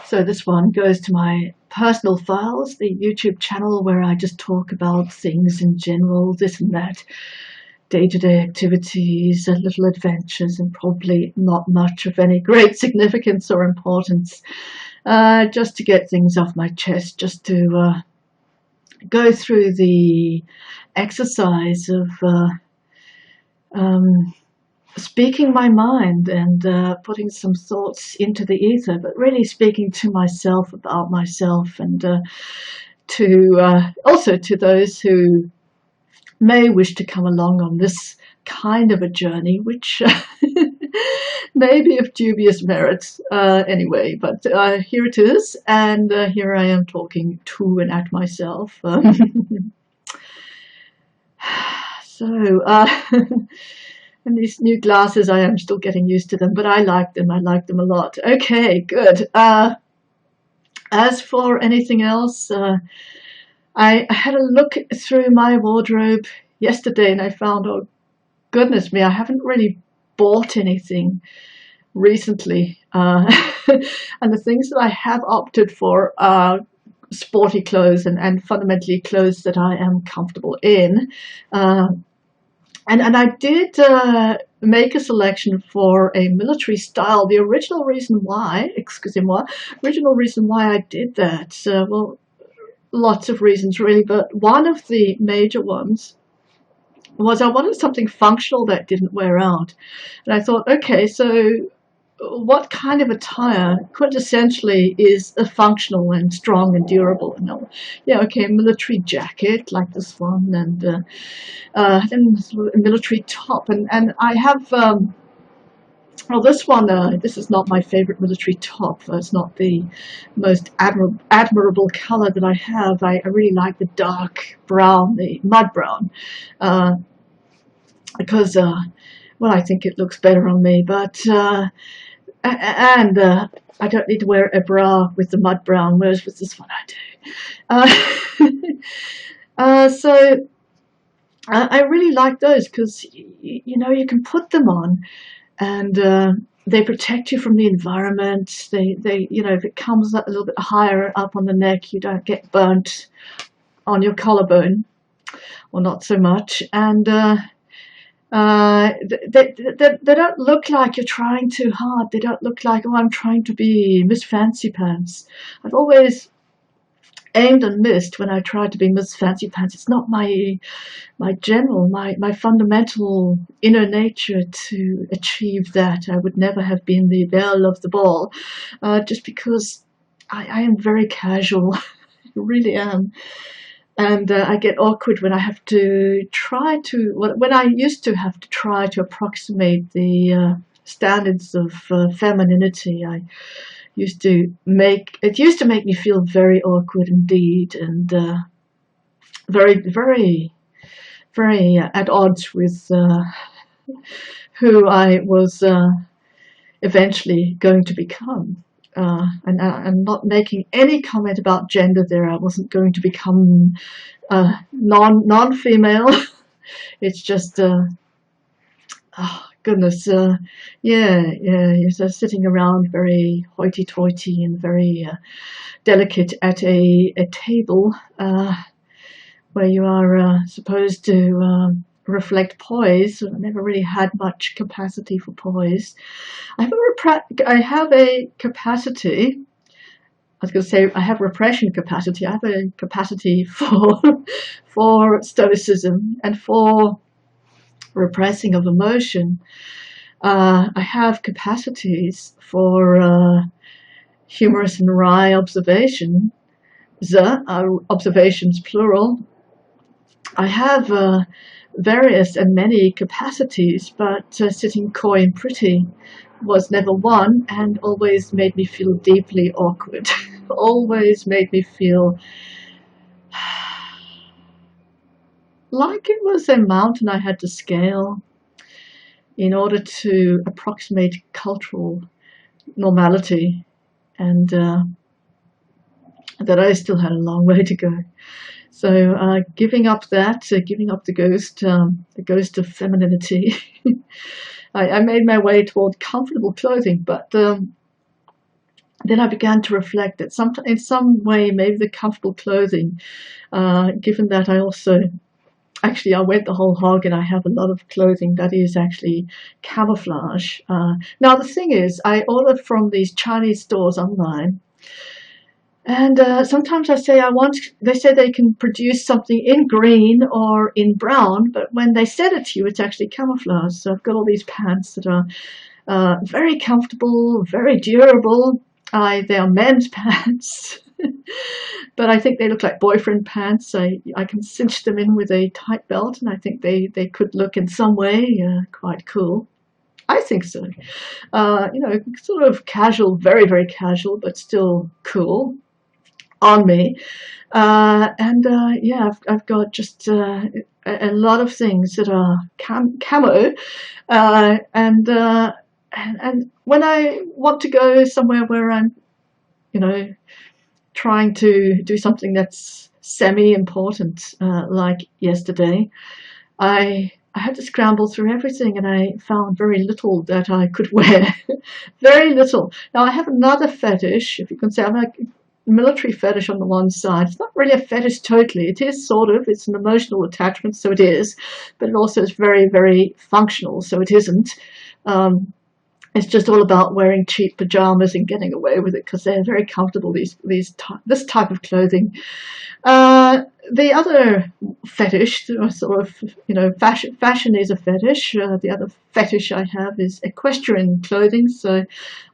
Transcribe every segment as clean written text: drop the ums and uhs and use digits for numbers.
So this one goes to my personal files, the YouTube channel where I just talk about things in general, this and that, day-to-day activities, little adventures, and probably not much of any great significance or importance. Just to get things off my chest, just to go through the exercise of speaking my mind and putting some thoughts into the ether, but really speaking to myself about myself, and to also to those who may wish to come along on this kind of a journey, which may be of dubious merit anyway, but here it is, and here I am talking to and at myself. So and these new glasses, I am still getting used to them, but I like them. I like them a lot. Okay, good. As for anything else, I had a look through my wardrobe yesterday and I found, oh goodness me, I haven't really bought anything recently. And the things that I have opted for are sporty clothes and fundamentally clothes that I am comfortable in. And I did make a selection for a military style. The original reason why, original reason why I did that, well, lots of reasons really, but one of the major ones was I wanted something functional that didn't wear out. And I thought, okay, so what kind of attire quintessentially is a functional and strong and durable? And yeah, okay, a military jacket like this one, and then a military top, and I have well, this one, this is not my favorite military top. It's not the most admirable color that I have. I really like the dark brown, the mud brown, because well, I think it looks better on me, but and I don't need to wear a bra with the mud brown, whereas with this one I do. So I really like those because you know, you can put them on and they protect you from the environment. They you know, if it comes a little bit higher up on the neck, you don't get burnt on your collarbone, or not so much. And they don't look like you're trying too hard. They don't look like, oh, I'm trying to be Miss Fancy Pants. I've always aimed and missed when I tried to be Miss Fancy Pants. It's not my fundamental inner nature to achieve that. I would never have been the belle of the ball, just because I am very casual. I really am. And I get awkward when I have to try to, when I used to have to try to approximate the standards of femininity. It used to make me feel very awkward indeed, and very, very, very at odds with who I was eventually going to become. And I'm not making any comment about gender there. I wasn't going to become non-female. It's just, oh goodness, you're just sitting around very hoity-toity and very delicate at a table where you are supposed to reflect poise. I never really had much capacity for poise. I have a capacity. I was going to say I have repression capacity. I have a capacity for for stoicism and for repressing of emotion. I have capacities for humorous and wry observation. Observations plural. I have various and many capacities, but sitting coy and pretty was never one, and always made me feel deeply awkward. Always made me feel like it was a mountain I had to scale in order to approximate cultural normality, and that I still had a long way to go. So giving up that, giving up the ghost of femininity. I made my way toward comfortable clothing, but then I began to reflect that in some way, maybe the comfortable clothing, given that I also actually I went the whole hog and I have a lot of clothing that is actually camouflage. Now the thing is, I order from these Chinese stores online, and sometimes I say I want. They say they can produce something in green or in brown, but when they send it to you, it's actually camouflage. So I've got all these pants that are very comfortable, very durable. They are men's pants, but I think they look like boyfriend pants. I can cinch them in with a tight belt, and I think they could look in some way quite cool. I think so. Sort of casual, very, very casual, but still cool on me. Yeah, I've got just a lot of things that are camo, uh, and, uh, and when I want to go somewhere where I'm, you know, trying to do something that's semi-important, like yesterday, I had to scramble through everything, and I found very little that I could wear. Very little. Now I have another fetish, if you can say. I'm like military fetish on the one side. It's not really a fetish totally. It is sort of. It's an emotional attachment, so it is, but it also is very, very functional, so it isn't. Um, it's just all about wearing cheap pajamas and getting away with it because they're very comfortable. This type of clothing. Uh, the other fetish, sort of, fashion is a fetish. The other fetish I have is equestrian clothing. So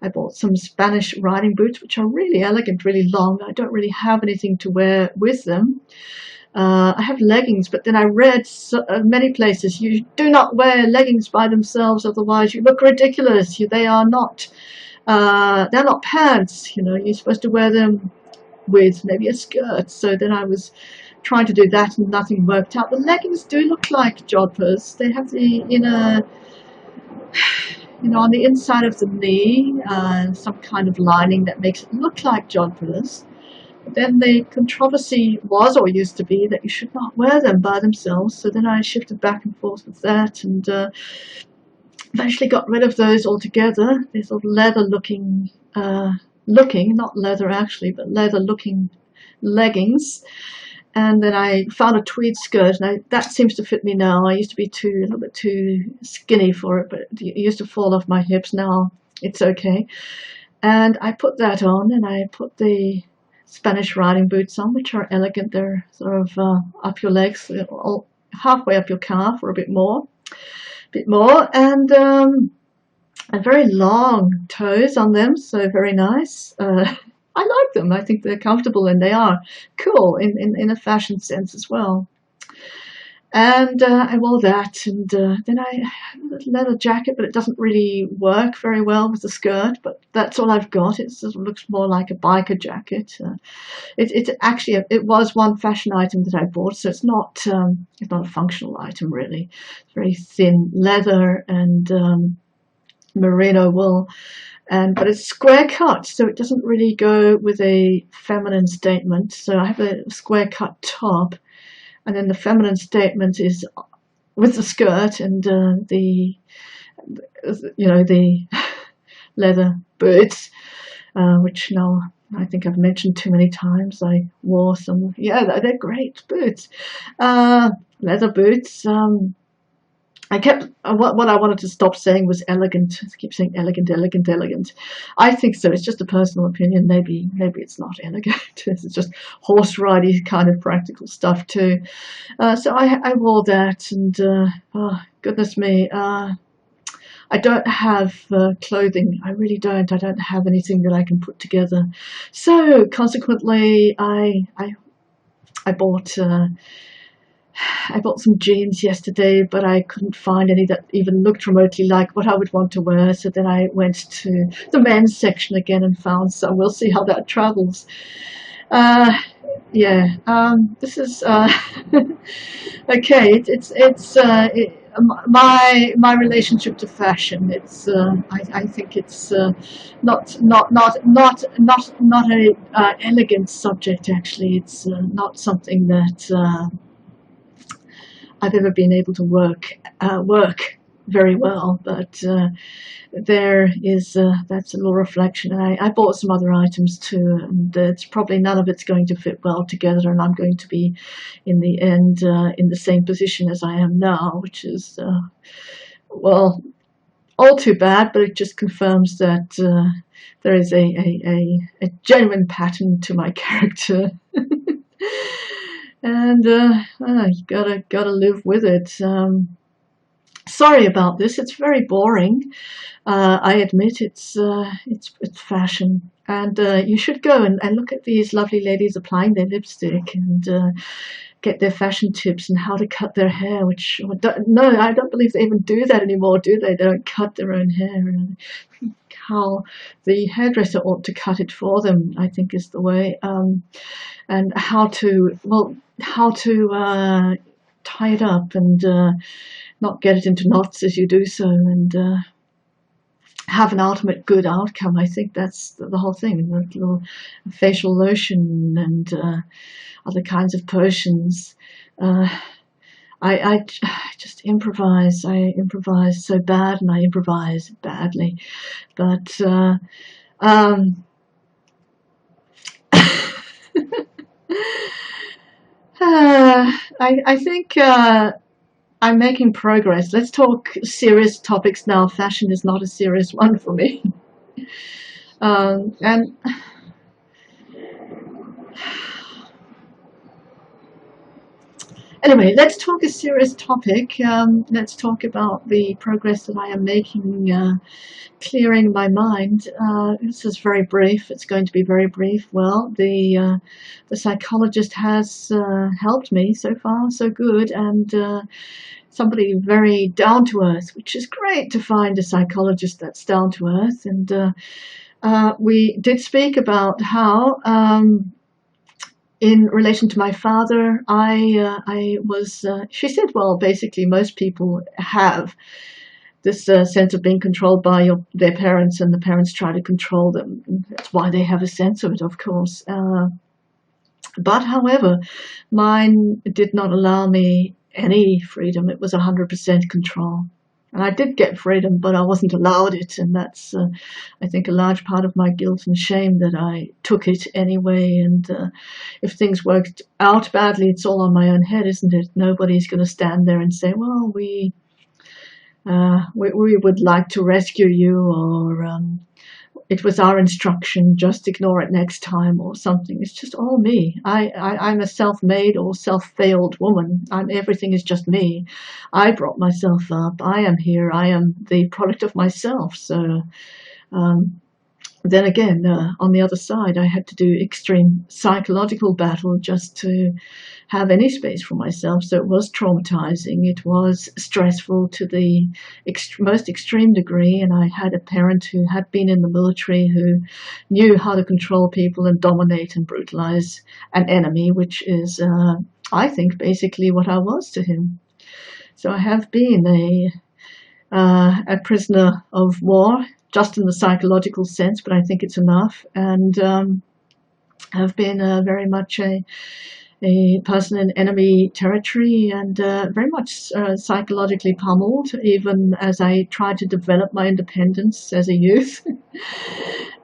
I bought some Spanish riding boots, which are really elegant, really long. I don't really have anything to wear with them. I have leggings, but then I read many places you do not wear leggings by themselves, otherwise you look ridiculous. They are not. They're not pants. You're supposed to wear them with maybe a skirt. So then I was trying to do that and nothing worked out. The leggings do look like jodhpurs. They have the inner, on the inside of the knee, some kind of lining that makes it look like jodhpurs. But then the controversy was, or used to be, that you should not wear them by themselves. So then I shifted back and forth with that, and eventually got rid of those altogether. These sort of leather-looking, not leather actually, but leather-looking leggings. And then I found a tweed skirt, and that seems to fit me now. I used to be a little bit too skinny for it, but it used to fall off my hips. Now it's okay. And I put that on, and I put the Spanish riding boots on, which are elegant. They're sort of up your legs, halfway up your calf, or a bit more, and very long toes on them, so very nice. I like them. I think they're comfortable, and they are cool in a fashion sense as well. And I wore that, and then I had a leather jacket, but it doesn't really work very well with the skirt. But that's all I've got. It sort of looks more like a biker jacket. It's actually it was one fashion item that I bought, so it's not a functional item really. It's very thin leather and merino wool, but it's square cut, so it doesn't really go with a feminine statement. So I have a square cut top. And then the feminine statement is with the skirt and the leather boots, which now I think I've mentioned too many times. I wore some. Yeah, they're great boots, leather boots. I kept what I wanted to stop saying was elegant. I keep saying elegant, elegant, elegant. I think so. It's just a personal opinion. Maybe it's not elegant. It's just horse riding kind of practical stuff too. So I wore that, and oh, goodness me, I don't have clothing. I really don't. I don't have anything that I can put together. So consequently, I bought. I bought some jeans yesterday, but I couldn't find any that even looked remotely like what I would want to wear. So then I went to the men's section again and found some. We'll see how that travels. This is okay. My relationship to fashion. I think it's not a elegant subject. Actually, it's not something that I've ever been able to work very well, but there is that's a little reflection. And I bought some other items too, and it's probably none of it's going to fit well together, and I'm going to be, in the end, in the same position as I am now, which is well, all too bad, but it just confirms that there is a genuine pattern to my character. And you gotta live with it. Sorry about this. It's very boring. I admit it's fashion, and you should go and look at these lovely ladies applying their lipstick and get their fashion tips and how to cut their hair. Which no, I don't believe they even do that anymore, do they? They don't cut their own hair. How the hairdresser ought to cut it for them, I think, is the way. And how to tie it up and not get it into knots as you do so, and have an ultimate good outcome. I think that's the whole thing. The little facial lotion and other kinds of potions. I just improvise. I improvise so bad, and I improvise badly. But I think I'm making progress. Let's talk serious topics now. Fashion is not a serious one for me. And anyway, let's talk a serious topic. Let's talk about the progress that I am making, clearing my mind. This is very brief. It's going to be very brief. Well, the psychologist has helped me so far, so good, and somebody very down to earth, which is great to find a psychologist that's down to earth. And we did speak about how, in relation to my father, I was. She said, well, basically, most people have this sense of being controlled by their parents, and the parents try to control them. That's why they have a sense of it, of course. But however, mine did not allow me any freedom. It was 100% control. And I did get freedom, but I wasn't allowed it. And that's, I think, a large part of my guilt and shame, that I took it anyway. And if things worked out badly, it's all on my own head, isn't it? Nobody's going to stand there and say, well, we would like to rescue you, or it was our instruction, just ignore it next time, or something. It's just all me. I'm a self-made or self-failed woman. Everything is just me. I brought myself up. I am here. I am the product of myself. So then again, on the other side, I had to do extreme psychological battle just to have any space for myself. So it was traumatizing. It was stressful to the most extreme degree. And I had a parent who had been in the military, who knew how to control people and dominate and brutalize an enemy, which is, I think, basically what I was to him. So I have been a prisoner of war, just in the psychological sense, but I think it's enough. And have been very much a person in enemy territory, and very much psychologically pummeled, even as I tried to develop my independence as a youth.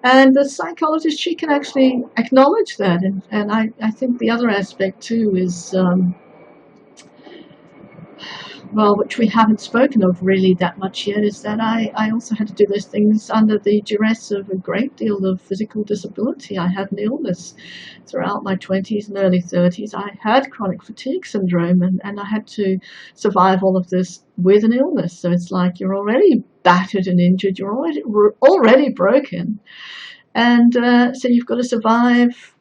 And the psychologist, she can actually acknowledge that. And I think the other aspect too is, well, which we haven't spoken of really that much yet, is that I also had to do those things under the duress of a great deal of physical disability. I had an illness throughout my 20s and early 30s. I had chronic fatigue syndrome, and I had to survive all of this with an illness. So it's like you're already battered and injured, you're already broken. And so you've got to survive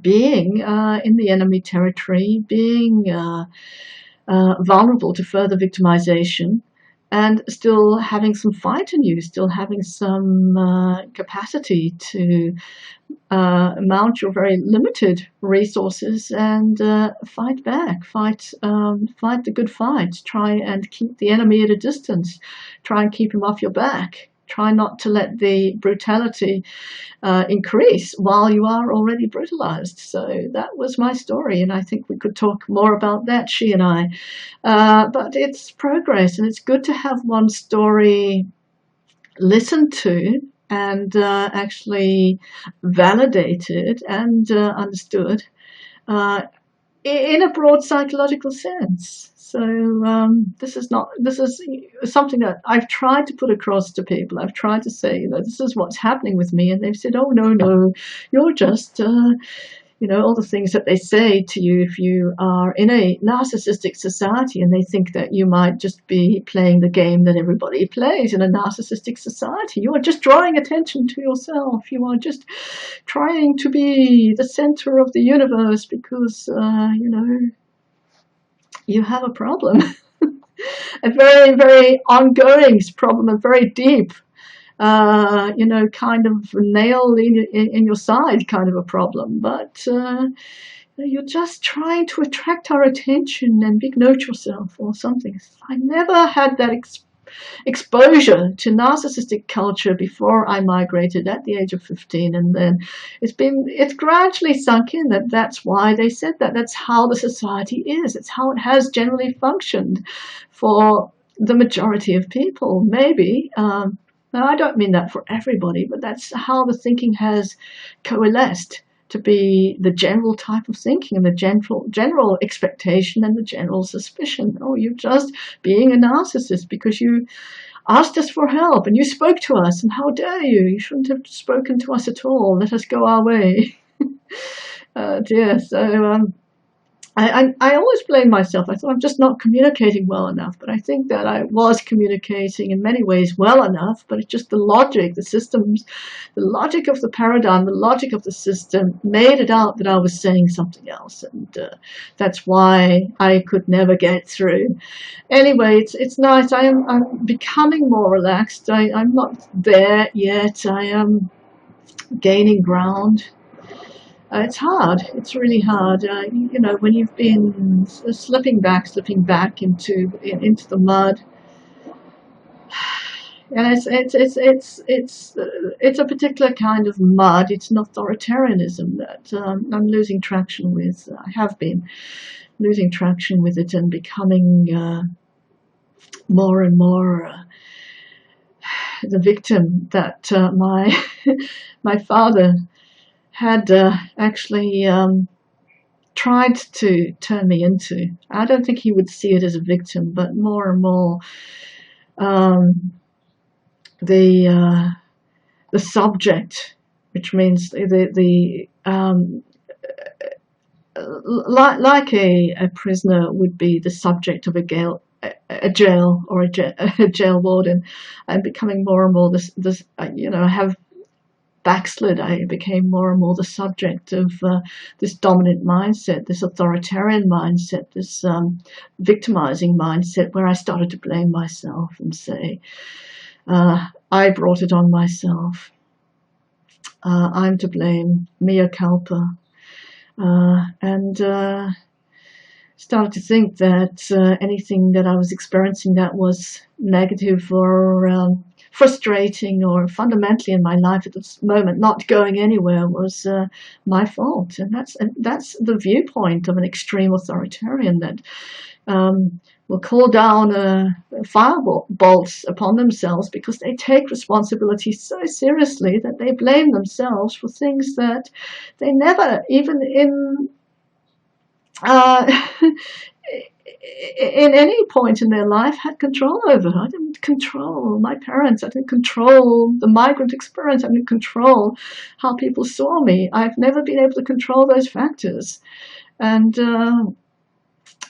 being in the enemy territory, being vulnerable to further victimization, and still having some fight in you, still having some capacity to mount your very limited resources and fight back, fight the good fight, try and keep the enemy at a distance, try and keep him off your back. try not to let the brutality increase while you are already brutalized. So that was my story, and I think we could talk more about that, she and I. But it's progress, and it's good to have one story listened to and actually validated and understood in a broad psychological sense. So this is something that I've tried to put across to people. I've tried to say, this is what's happening with me, and they've said, "Oh no, you're just." All the things that they say to you if you are in a narcissistic society, and they think that you might just be playing the game that everybody plays in a narcissistic society. You are just drawing attention to yourself. You are just trying to be the center of the universe because, you have a problem. A very, very ongoing problem, a very deep kind of nail in your side kind of a problem. But you're just trying to attract our attention and big note yourself or something. I never had that exposure to narcissistic culture before I migrated at the age of 15, and then it's gradually sunk in that that's why they said that. That's how the society is. It's how it has generally functioned for the majority of people. Maybe. Now, I don't mean that for everybody, but that's how the thinking has coalesced to be the general type of thinking and the general expectation and the general suspicion. Oh, you're just being a narcissist because you asked us for help and you spoke to us, and how dare you? You shouldn't have spoken to us at all. Let us go our way. Dear. So I always blame myself. I thought I'm just not communicating well enough, but I think that I was communicating in many ways well enough, but it's just the logic, the systems, the logic of the paradigm, the logic of the system made it out that I was saying something else, and that's why I could never get through. Anyway, it's nice. I'm becoming more relaxed. I'm not there yet. I am gaining ground. It's hard. It's really hard. When you've been slipping back into the mud, and it's a particular kind of mud. It's an authoritarianism that I'm losing traction with. I have been losing traction with it and becoming more and more the victim that my my father had actually tried to turn me into. I don't think he would see it as a victim, but more and more the subject, which means like a prisoner would be the subject of a jail or a jail warden. I'm becoming more and more this I have backslid. I became more and more the subject of this dominant mindset, this authoritarian mindset, this victimizing mindset, where I started to blame myself and say, I brought it on myself. I'm to blame, mea culpa. And started to think that anything that I was experiencing that was negative or frustrating or fundamentally in my life at this moment not going anywhere was my fault. And that's the viewpoint of an extreme authoritarian that will call down firebolts upon themselves because they take responsibility so seriously that they blame themselves for things that they never, even in any point in their life, had control over. I didn't control my parents. I didn't control the migrant experience. I didn't control how people saw me. I've never been able to control those factors. And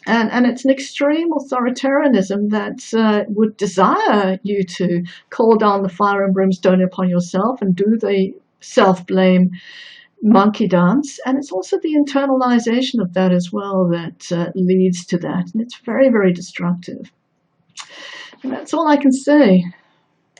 it's an extreme authoritarianism that would desire you to call down the fire and brimstone upon yourself and do the self-blame monkey dance. And it's also the internalization of that as well that leads to that. And it's very, very destructive. And that's all I can say.